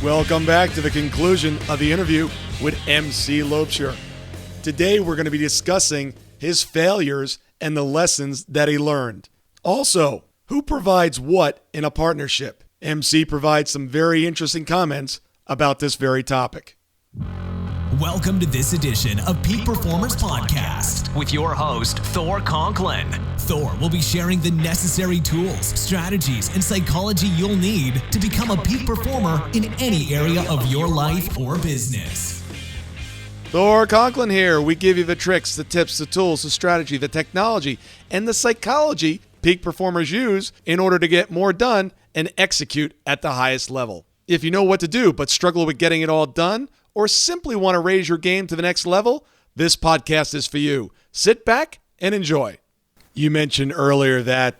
Welcome back to the conclusion of the interview with MC Laubscher. Today we're going to be discussing his failures and the lessons that he learned. Also, who provides what in a partnership? MC provides some very interesting comments about this very topic. Welcome to this edition of Peak Performers Podcast with your host, Thor Conklin. Thor will be sharing the necessary tools, strategies, and psychology you'll need to become a peak performer in any area of your life or business. Thor Conklin here. We give you the tricks, the tips, the tools, the strategy, the technology, and the psychology peak performers use in order to get more done and execute at the highest level. If you know what to do but struggle with getting it all done, or simply want to raise your game to the next level, this podcast is for you. Sit back and enjoy. You mentioned earlier that,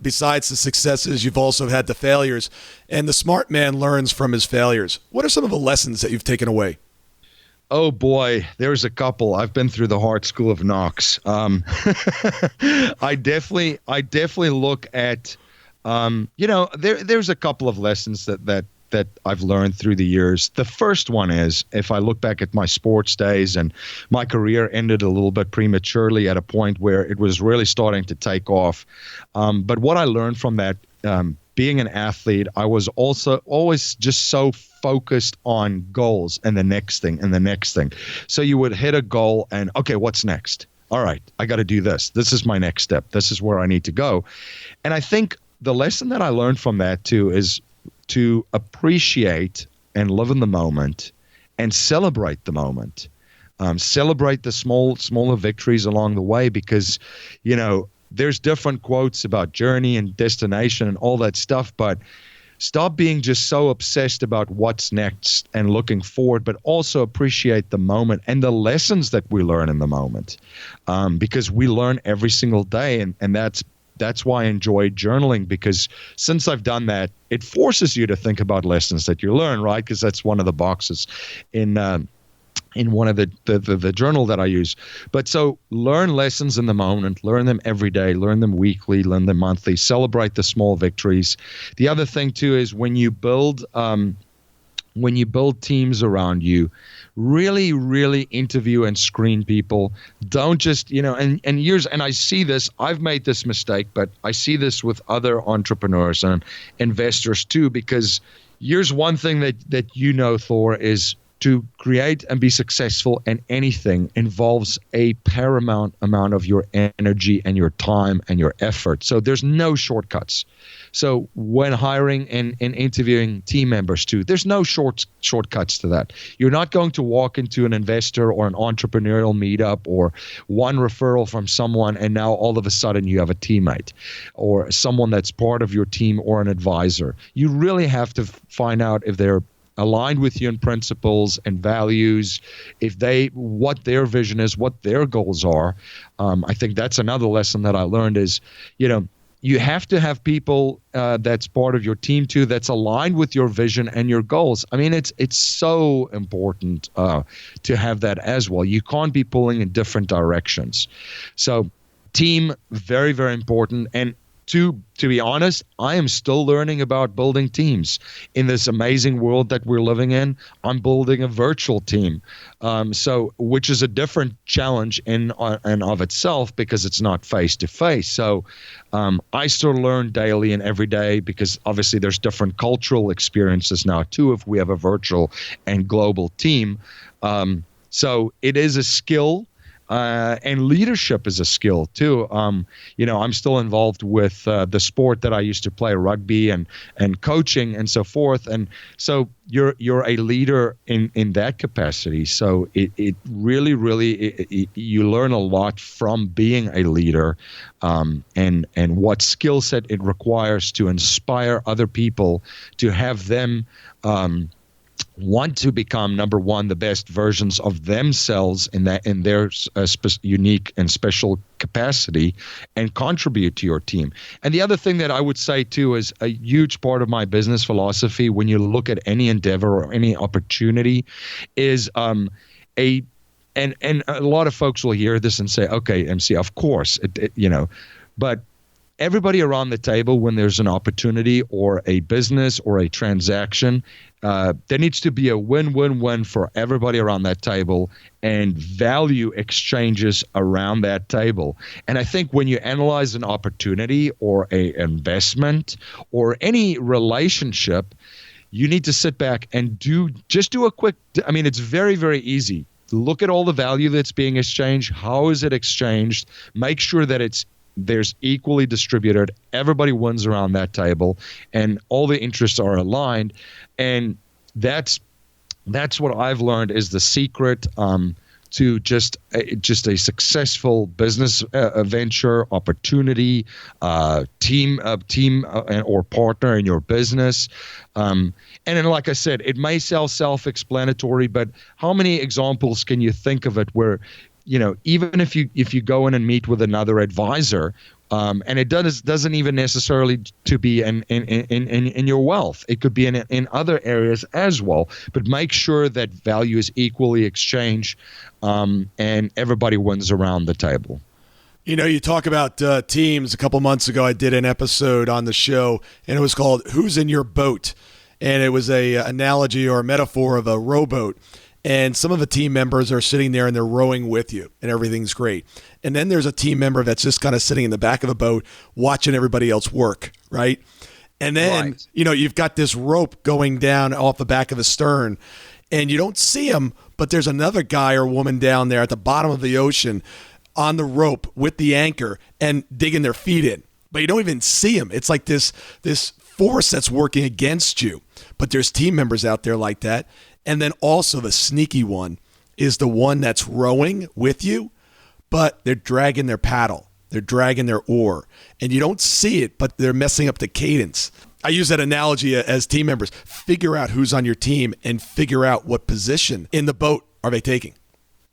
besides the successes, you've also had the failures, and the smart man learns from his failures. What are some of the lessons that you've taken away? Oh boy, there's a couple. I've been through the hard school of knocks. I definitely look at, there's a couple of lessons that I've learned through the years. The first one is, if I look back at my sports days, and my career ended a little bit prematurely at a point where it was really starting to take off. But what I learned from that, being an athlete, I was also always just so focused on goals and the next thing and the next thing. So you would hit a goal and, okay, what's next? All right, I got to do this. This is my next step. This is where I need to go. And I think the lesson that I learned from that too is to appreciate and live in the moment and celebrate the moment. Celebrate the smaller victories along the way, because, there's different quotes about journey and destination and all that stuff, but stop being just so obsessed about what's next and looking forward, but also appreciate the moment and the lessons that we learn in the moment, because we learn every single day, and that's why I enjoy journaling, because since I've done that, it forces you to think about lessons that you learn, right? Because that's one of the boxes in one of the journal that I use. But so learn lessons in the moment, learn them every day, learn them weekly, learn them monthly, celebrate the small victories. The other thing too is when you build teams around you, really, really interview and screen people. Don't just, and I see this, I've made this mistake, but I see this with other entrepreneurs and investors too, because here's one thing that Thor, is to create and be successful in anything involves a paramount amount of your energy and your time and your effort. So there's no shortcuts. So when hiring and interviewing team members too, there's no shortcuts to that. You're not going to walk into an investor or an entrepreneurial meetup or one referral from someone and now all of a sudden you have a teammate or someone that's part of your team or an advisor. You really have to find out if they're aligned with you in principles and values, what their vision is, what their goals are. I think that's another lesson that I learned is, you have to have people that's part of your team too, that's aligned with your vision and your goals. I mean, it's so important to have that as well. You can't be pulling in different directions. So team, very, very important. And to be honest, I am still learning about building teams in this amazing world that we're living in. I'm building a virtual team, which is a different challenge in and of itself because it's not face to face. So I still learn daily and every day because obviously there's different cultural experiences now too if we have a virtual and global team. So it is a skill. And leadership is a skill too. I'm still involved with the sport that I used to play, rugby and coaching and so forth. And so you're a leader in that capacity. So it really you learn a lot from being a leader, and what skill set it requires to inspire other people to have them want to become, number one, the best versions of themselves in their unique and special capacity and contribute to your team. And the other thing that I would say too is a huge part of my business philosophy when you look at any endeavor or any opportunity is and a lot of folks will hear this and say, okay, MC, of course, but everybody around the table, when there's an opportunity or a business or a transaction, there needs to be a win-win-win for everybody around that table and value exchanges around that table. And I think when you analyze an opportunity or an investment or any relationship, you need to sit back and do a quick, it's very, very easy. Look at all the value that's being exchanged. How is it exchanged? Make sure that there's equally distributed. Everybody wins around that table, and all the interests are aligned. And that's what I've learned is the secret to just a successful business venture, opportunity, team or partner in your business. And then, like I said, it may sound self-explanatory, but how many examples can you think of it where, even if you go in and meet with another advisor, and it doesn't even necessarily to be in your wealth. It could be in other areas as well. But make sure that value is equally exchanged, and everybody wins around the table. You talk about teams. A couple months ago, I did an episode on the show, and it was called "Who's in Your Boat?" And it was a analogy or a metaphor of a rowboat. And some of the team members are sitting there and they're rowing with you and everything's great. And then there's a team member that's just kind of sitting in the back of a boat watching everybody else work, right? And then, right. You've got this rope going down off the back of the stern and you don't see them, but there's another guy or woman down there at the bottom of the ocean on the rope with the anchor and digging their feet in. But you don't even see them. It's like this force that's working against you. But there's team members out there like that. And then also the sneaky one is the one that's rowing with you, but they're dragging their paddle. They're dragging their oar. And you don't see it, but they're messing up the cadence. I use that analogy as team members. Figure out who's on your team and figure out what position in the boat are they taking.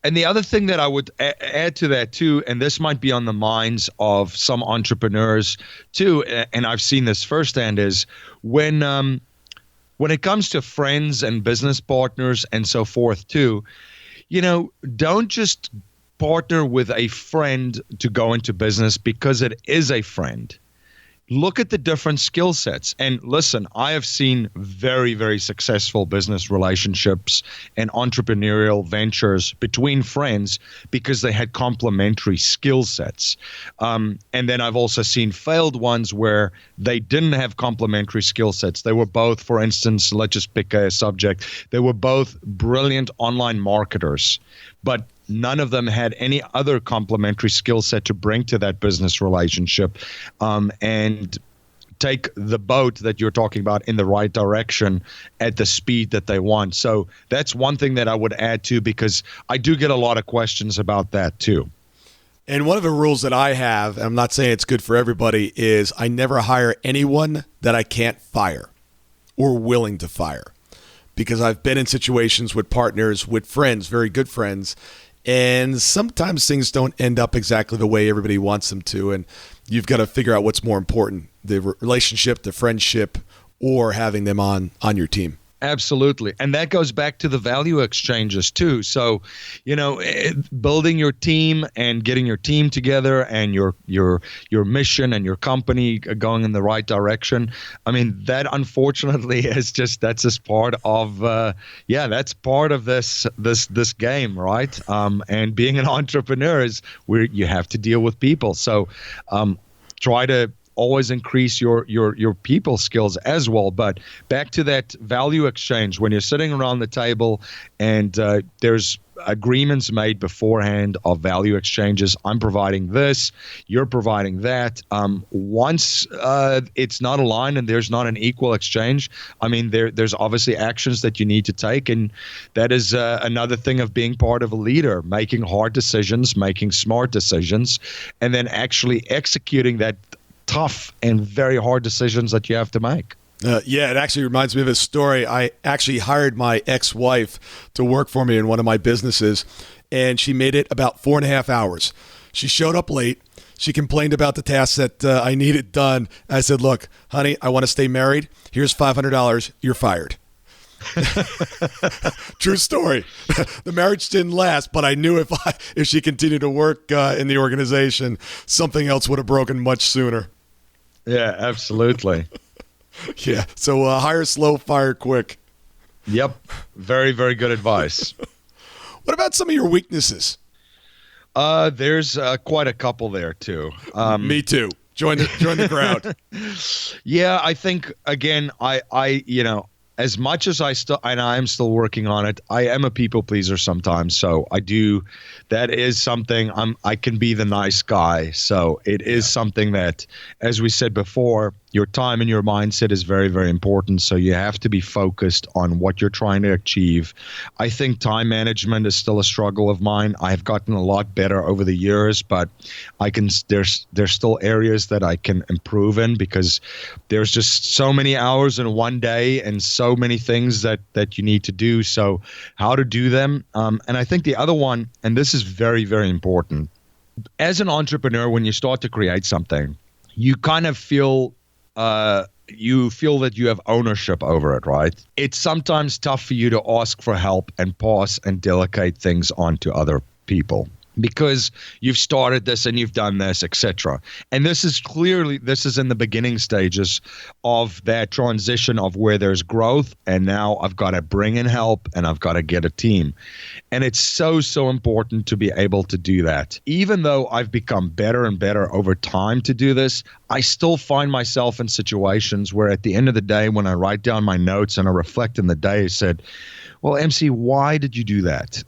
And the other thing that I would add to that too, and this might be on the minds of some entrepreneurs too, and I've seen this firsthand, is when it comes to friends and business partners and so forth too, don't just partner with a friend to go into business because it is a friend. Look at the different skill sets. And listen, I have seen very, very successful business relationships and entrepreneurial ventures between friends because they had complementary skill sets. And then I've also seen failed ones where they didn't have complementary skill sets. They were both, for instance, let's just pick a subject. They were both brilliant online marketers, but none of them had any other complementary skill set to bring to that business relationship and take the boat that you're talking about in the right direction at the speed that they want. So that's one thing that I would add to, because I do get a lot of questions about that too. And one of the rules that I have, and I'm not saying it's good for everybody, is I never hire anyone that I can't fire or willing to fire. Because I've been in situations with partners, with friends, very good friends, and sometimes things don't end up exactly the way everybody wants them to. And you've got to figure out what's more important, the relationship, the friendship, or having them on your team. Absolutely. And that goes back to the value exchanges too. So, building your team and getting your team together and your mission and your company going in the right direction. That unfortunately that's just part of, that's part of this game, right? And being an entrepreneur is where you have to deal with people. So, try to always increase your people skills as well. But back to that value exchange, when you're sitting around the table and there's agreements made beforehand of value exchanges, I'm providing this, you're providing that. Once it's not aligned and there's not an equal exchange, there's obviously actions that you need to take. And that is another thing of being part of a leader, making hard decisions, making smart decisions, and then actually executing that tough and very hard decisions that you have to make. It actually reminds me of a story. I actually hired my ex-wife to work for me in one of my businesses, and she made it about 4.5 hours. She showed up late. She complained about the tasks that I needed done. I said, look, honey, I want to stay married. Here's $500. You're fired. True story. The marriage didn't last, but I knew if she continued to work in the organization, something else would have broken much sooner. Yeah, absolutely. Yeah. So hire slow, fire quick. Yep. Very, very good advice. What about some of your weaknesses? There's quite a couple there too. Me too. Join the crowd. Yeah, I think again, I as much as I'm still working on it, I am a people pleaser sometimes. So that is something I can be the nice guy. So it is something that, as we said before, your time and your mindset is very, very important. So you have to be focused on what you're trying to achieve. I think time management is still a struggle of mine. I have gotten a lot better over the years, but there's still areas that I can improve in, because there's just so many hours in one day and so many things that you need to do. So how to do them. And I think the other one, and this is very, very important, as an entrepreneur, when you start to create something, you kind of feel that you have ownership over it, right? It's sometimes tough for you to ask for help and pass and delegate things onto other people, because you've started this and you've done this, etc. And this is in the beginning stages of that transition of where there's growth, and now I've got to bring in help and I've got to get a team. And it's so, so important to be able to do that. Even though I've become better and better over time to do this, I still find myself in situations where at the end of the day, when I write down my notes and I reflect in the day, I said, well, MC, why did you do that?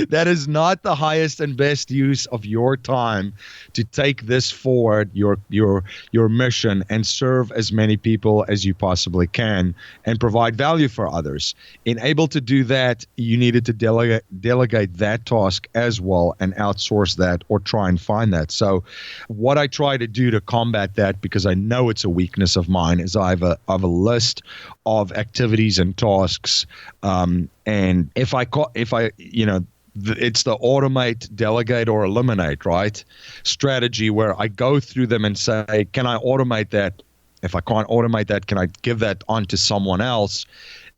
That is not the highest and best use of your time to take this forward, your mission, and serve as many people as you possibly can and provide value for others. In able to do that, you needed to delegate that task as well and outsource that or try and find that. So what I try to do to combat that, because I know it's a weakness of mine, is I have a list of activities and tasks. And it's the automate, delegate, or eliminate, right? Strategy, where I go through them and say, can I automate that? If I can't automate that, can I give that on to someone else?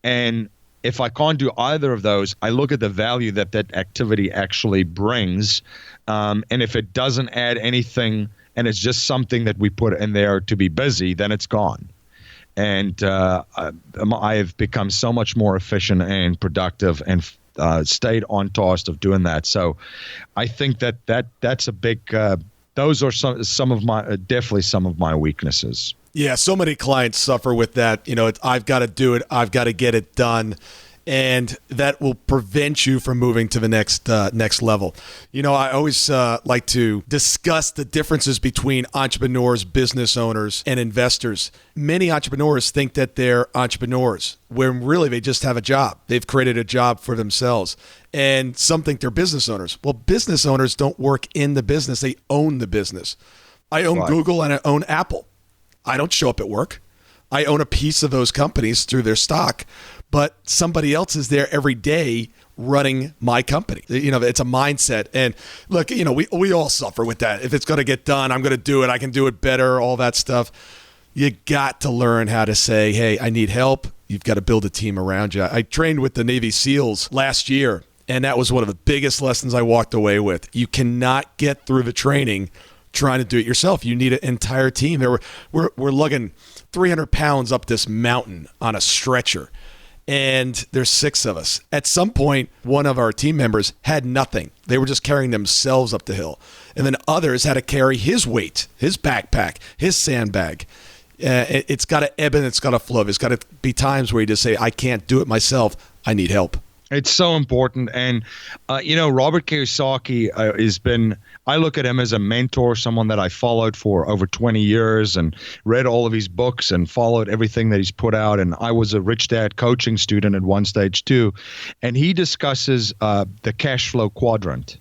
And if I can't do either of those, I look at the value that activity actually brings. And if it doesn't add anything and it's just something that we put in there to be busy, then it's gone. And I have become so much more efficient and productive and stayed on task of doing that. So I think that's a big those are some of my weaknesses. Yeah, so many clients suffer with that. I've got to do it. I've got to get it done. And that will prevent you from moving to the next level. I always like to discuss the differences between entrepreneurs, business owners, and investors. Many entrepreneurs think that they're entrepreneurs, when really they just have a job. They've created a job for themselves. And some think they're business owners. Well, business owners don't work in the business. They own the business. I own Google and I own Apple. I don't show up at work. I own a piece of those companies through their stock, but somebody else is there every day running my company. It's a mindset. And look, we all suffer with that. If it's going to get done, I'm going to do it. I can do it better, all that stuff. You got to learn how to say, hey, I need help. You've got to build a team around you. I trained with the Navy SEALs last year, and that was one of the biggest lessons I walked away with. You cannot get through the training trying to do it yourself. You need an entire team. We're lugging 300 pounds up this mountain on a stretcher, and there's 6 of us. At some point, one of our team members had nothing. They were just carrying themselves up the hill. And then others had to carry his weight, his backpack, his sandbag. It's got to ebb and it's got to flow. There's got to be times where you just say, I can't do it myself. I need help. It's so important. And, Robert Kiyosaki I look at him as a mentor, someone that I followed for over 20 years and read all of his books and followed everything that he's put out. And I was a Rich Dad coaching student at one stage too. And he discusses the cash flow quadrant.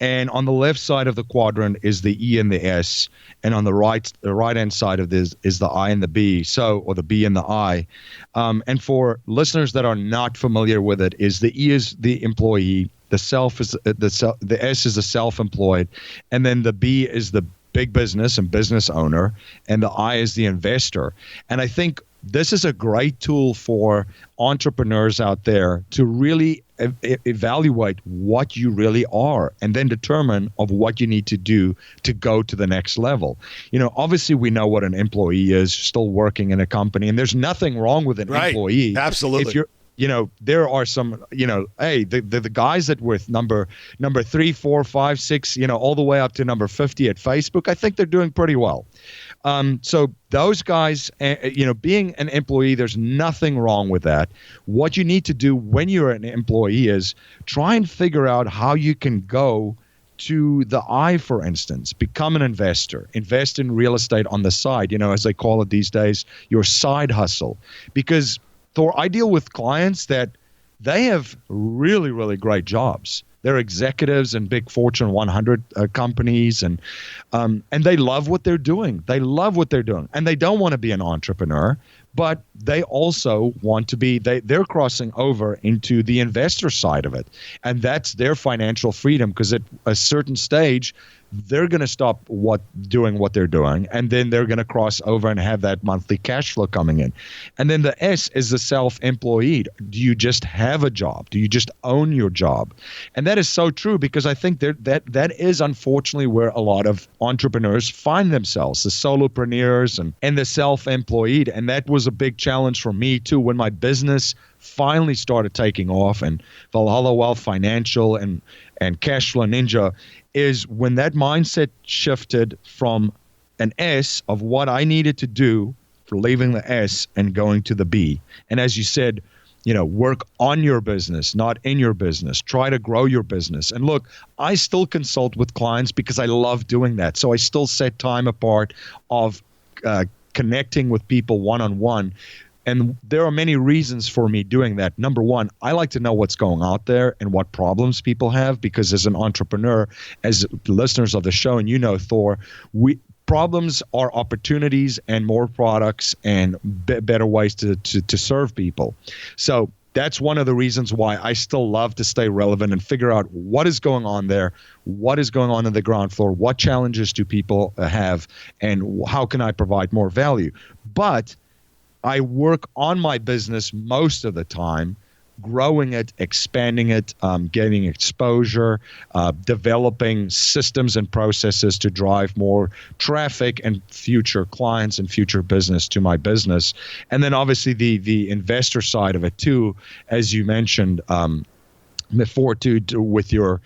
And on the left side of the quadrant is the E and the S, and on the right-hand side of this is the I and the B, or the B and the I. And for listeners that are not familiar with it, the E is the employee, the S is the self-employed, and then the B is the big business and business owner, and the I is the investor. And I think this is a great tool for entrepreneurs out there to really evaluate what you really are and then determine of what you need to do to go to the next level. Obviously we know what an employee is, still working in a company, and there's nothing wrong with an employee. Absolutely. If you're there are some, hey, the guys that with number 3, 4, 5, 6, all the way up to number 50 at Facebook, I think they're doing pretty well. So those guys, being an employee, there's nothing wrong with that. What you need to do when you're an employee is try and figure out how you can go to the I, for instance, become an investor, invest in real estate on the side, as they call it these days, your side hustle. Because Thor, I deal with clients that they have really, really great jobs. They're executives in big Fortune 100 companies, and they love what they're doing. They love what they're doing, and they don't want to be an entrepreneur, but they also want to be. They're crossing over into the investor side of it, and that's their financial freedom. Because at a certain stage, they're going to stop doing what they're doing, and then they're going to cross over and have that monthly cash flow coming in. And then the S is the self-employed. Do you just have a job? Do you just own your job? And that is so true, because I think that is unfortunately where a lot of entrepreneurs find themselves, the solopreneurs and the self-employed. And that was a big challenge for me too when my business finally started taking off, and Valhalla Wealth Financial and Cashflow Ninja, is when that mindset shifted from an S of what I needed to do for leaving the S and going to the B. And as you said, work on your business, not in your business. Try to grow your business. And look, I still consult with clients because I love doing that. So I still set time apart of connecting with people one-on-one. And there are many reasons for me doing that. Number one, I like to know what's going out there and what problems people have, because as an entrepreneur, as listeners of the show, and Thor, problems are opportunities and more products and better ways to serve people. So that's one of the reasons why I still love to stay relevant and figure out what is going on there, what is going on the ground floor, what challenges do people have, and how can I provide more value. But I work on my business most of the time, growing it, expanding it, getting exposure, developing systems and processes to drive more traffic and future clients and future business to my business. And then obviously the investor side of it too, as you mentioned before, with your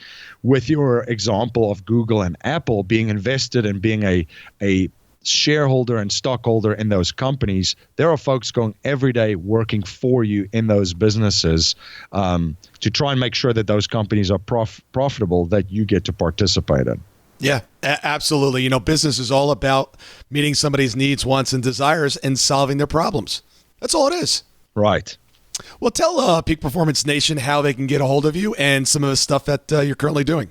example of Google and Apple being invested and being a shareholder and stockholder in those companies. There are folks going every day working for you in those businesses to try and make sure that those companies are profitable, that you get to participate in. Yeah, absolutely. Business is all about meeting somebody's needs, wants, and desires and solving their problems. That's all it is. Right. Well, tell Peak Performance Nation how they can get a hold of you and some of the stuff that you're currently doing.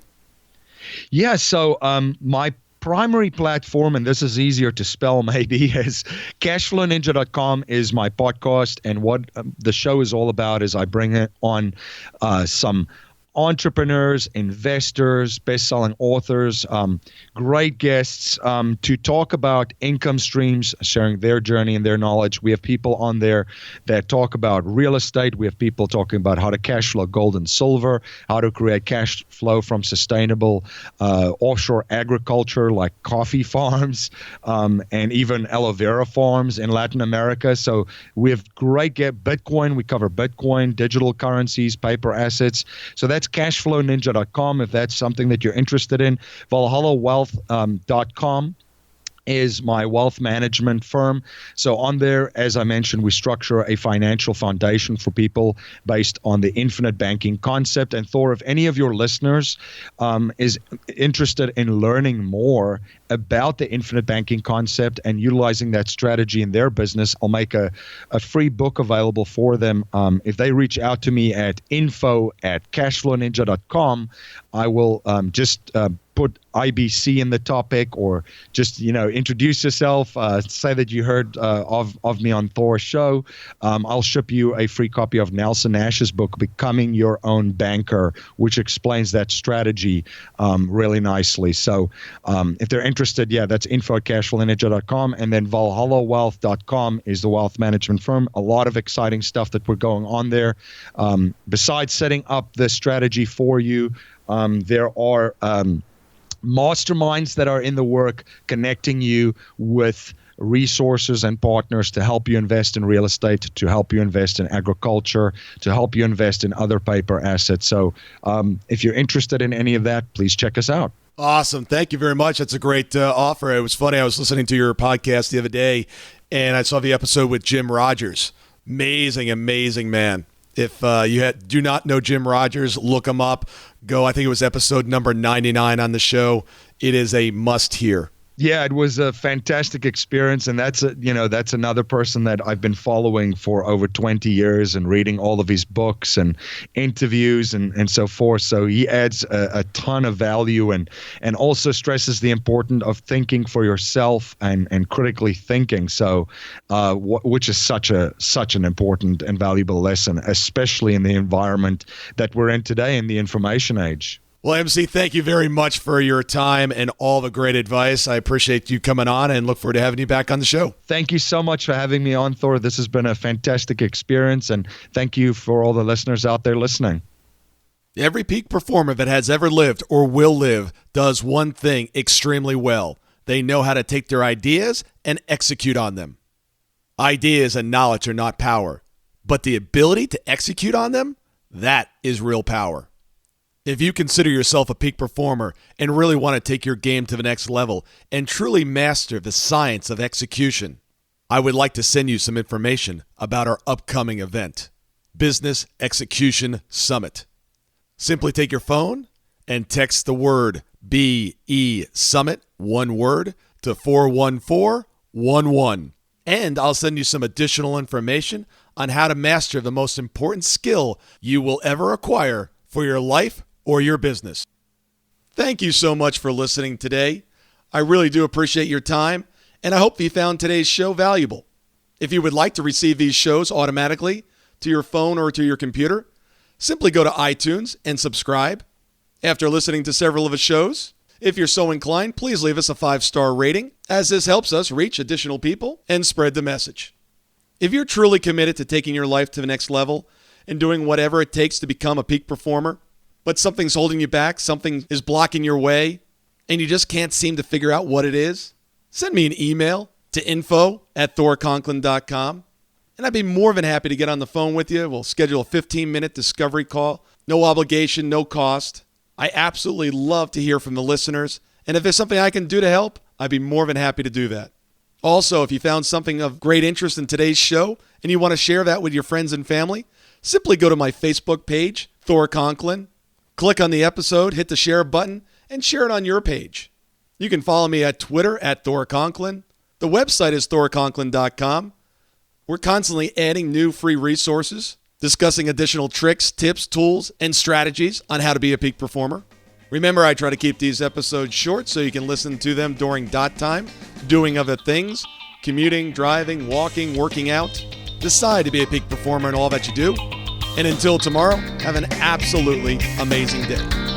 Yeah, so my primary platform, and this is easier to spell maybe, is cashflowninja.com is my podcast. And what the show is all about is I bring on some entrepreneurs, investors, best-selling authors, great guests to talk about income streams, sharing their journey and their knowledge. We have people on there that talk about real estate. We have people talking about how to cash flow gold and silver, how to create cash flow from sustainable offshore agriculture like coffee farms and even aloe vera farms in Latin America. So we have great Bitcoin. We cover Bitcoin, digital currencies, paper assets. So that's cashflowninja.com if that's something that you're interested in. ValhallaWealth.com is my wealth management firm. So on there, as I mentioned, we structure a financial foundation for people based on the infinite banking concept. And Thor, if any of your listeners is interested in learning more about the infinite banking concept and utilizing that strategy in their business, I'll make a free book available for them. If they reach out to me at info@cashflowninja.com, I will just put IBC in the topic, or just, introduce yourself, say that you heard of me on Thor's show, I'll ship you a free copy of Nelson Nash's book, Becoming Your Own Banker, which explains that strategy really nicely. So if they're interested, that's info@cashflowninja.com, and then valhallawealth.com is the wealth management firm. A lot of exciting stuff that we're going on there. Besides setting up the strategy for you, there are masterminds that are in the work, connecting you with resources and partners to help you invest in real estate, to help you invest in agriculture, to help you invest in other paper assets. So if you're interested in any of that, please check us out. Awesome. Thank you very much. That's a great offer. It was funny. I was listening to your podcast the other day, and I saw the episode with Jim Rogers. Amazing, amazing man. If you do not know Jim Rogers, look him up. Go, I think it was episode number 99 on the show. It is a must-hear. Yeah, it was a fantastic experience, and that's another person that I've been following for over 20 years and reading all of his books and interviews and so forth. So he adds a ton of value and also stresses the importance of thinking for yourself and critically thinking. So, which is such an important and valuable lesson, especially in the environment that we're in today in the information age. Well, MC, thank you very much for your time and all the great advice. I appreciate you coming on and look forward to having you back on the show. Thank you so much for having me on, Thor. This has been a fantastic experience, and thank you for all the listeners out there listening. Every peak performer that has ever lived or will live does one thing extremely well. They know how to take their ideas and execute on them. Ideas and knowledge are not power, but the ability to execute on them, that is real power. If you consider yourself a peak performer and really want to take your game to the next level and truly master the science of execution, I would like to send you some information about our upcoming event, Business Execution Summit. Simply take your phone and text the word BE Summit, one word, to 41411. And I'll send you some additional information on how to master the most important skill you will ever acquire for your life or your business. Thank you so much for listening today. I really do appreciate your time, and I hope you found today's show valuable. If you would like to receive these shows automatically to your phone or to your computer, simply go to iTunes and subscribe. After listening to several of the shows, if you're so inclined, please leave us a 5-star rating, as this helps us reach additional people and spread the message. If you're truly committed to taking your life to the next level and doing whatever it takes to become a peak performer, but something's holding you back, something is blocking your way, and you just can't seem to figure out what it is, send me an email to info@thorconklin.com, and I'd be more than happy to get on the phone with you. We'll schedule a 15-minute discovery call. No obligation, no cost. I absolutely love to hear from the listeners, and if there's something I can do to help, I'd be more than happy to do that. Also, if you found something of great interest in today's show and you want to share that with your friends and family, simply go to my Facebook page, Thor Conklin. Click on the episode, hit the share button, and share it on your page. You can follow me at Twitter at Thor Conklin. The website is thorconklin.com. We're constantly adding new free resources, discussing additional tricks, tips, tools, and strategies on how to be a peak performer. Remember, I try to keep these episodes short so you can listen to them during dot time, doing other things, commuting, driving, walking, working out. Decide to be a peak performer in all that you do. And until tomorrow, have an absolutely amazing day.